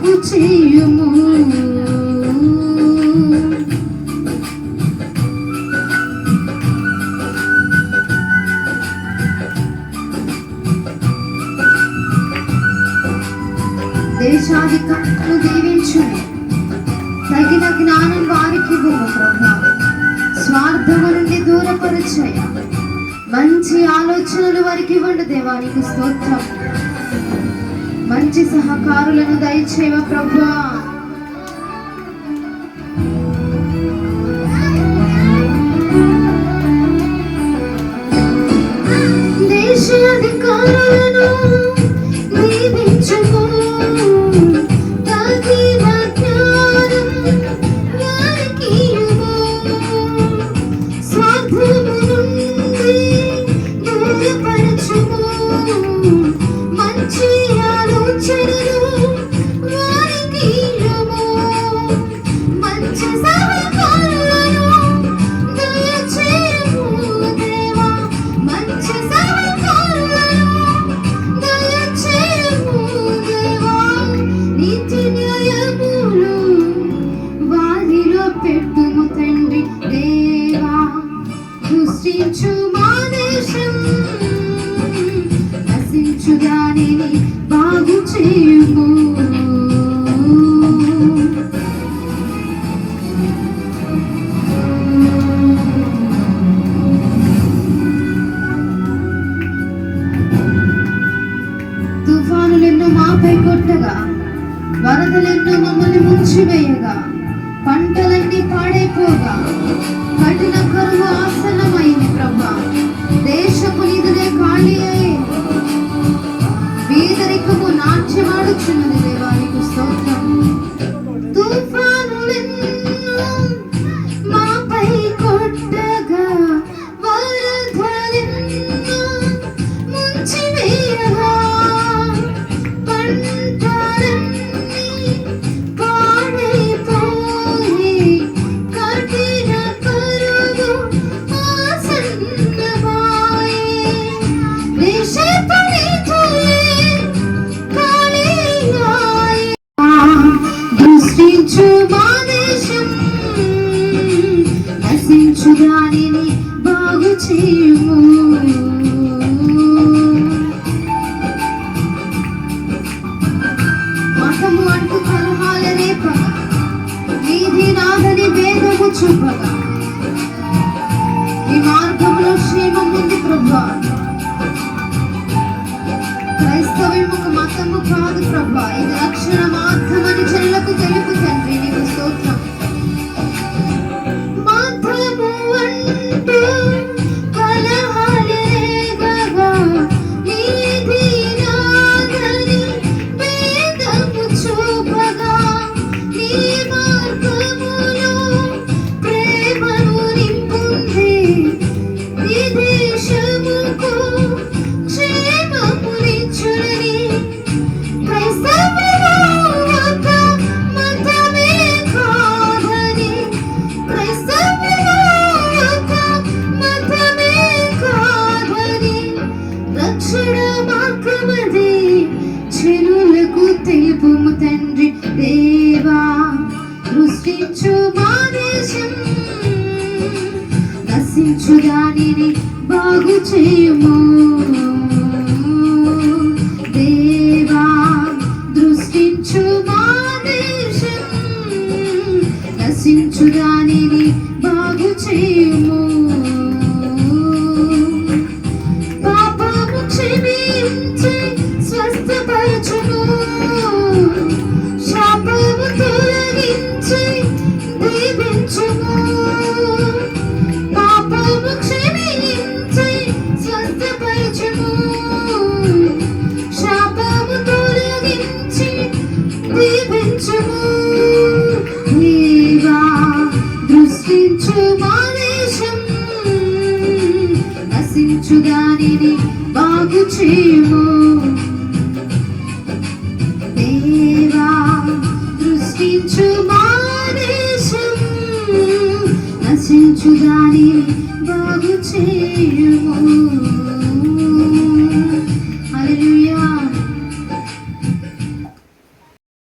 బాగు చేయుము. దేశాధికారులను దీవించుము, తగిన జ్ఞానం వారికి ఇవ్వము ప్రభువా. స్వార్థము నుండి దూరపరచయ్యా, మంచి ఆలోచనలు వారికి ఇవ్వండి దేవానికి స్తోత్రం. మంచి సహకారులను దయచేవ ప్రభువా. దేశాధికారులను దీవించుము, తగిన జ్ఞానం వారికి ఇవ్వము. స్వార్థము నుండి దూరపరచుము, మంచి ఆలోచనలు వారికి ఇవ్వము. మంచి సహకారులను దయచేయము దేవా, మంచి సహకారులను దయచేయము దేవా. నీతి న్యాయములు వారిలో పెట్టుము తండ్రి దేవా. సృష్టించు మా దేశం, నశించు దానిని బాగు చేయుము. తుఫానులెన్నో మాపై కొట్టగా, వరదలెన్నో మమ్మల్ని ముంచివేయగా, పంటలన్నీ పాడైపోగా, కఠిన కరువు ఆసన్నమైంది ప్రభా. దేశపు నిధులే ఖాళీ అయ్యి పేదరికము నాట్యమాడుచున్నది దేవానికి స్తోత్రం. తుఫానులెన్నో మాపై కొట్టగా, వరదలెన్నో ముంచివేయగా, పంటలన్నీ పాడైపోయి, కఠిన కరువు ఆసన్నమాయె. దేశపు నిధులే ఖాళీ అయ్యె. దృష్టించు మా దేశం, నశించు దానిని బాగు చేయుము. మతము అంటూ కలహాల రేపగా, వీధి నాదని భేదము చూపగా, ఈ మార్గంలో క్షేమం ఉంది ప్రభువా. క్రైస్తవ్యం ఒక మతము కాదు ప్రభువా, ఇది రక్షణ మార్గమని జనులకు తెలుపు తండ్రి నీకు స్తోత్రం. మతము అంటూ కలహాలేగగా, వీధి నాదని భేదము చూపగా, నీ మార్గములో ప్రేమను నింపుంది. ఈ దేశముకు క్షేమమునిచ్చునని, క్రైస్తవ్యము ఒక మతమే కాదని, క్రైస్తవ్యము ఒక మతమే కాదని, రక్షణ మార్గమది జనులకు తెలుపుము తండ్రి దేవా. సృష్టించు మా దేశం, నశించు దానిని బాగు చేయుము.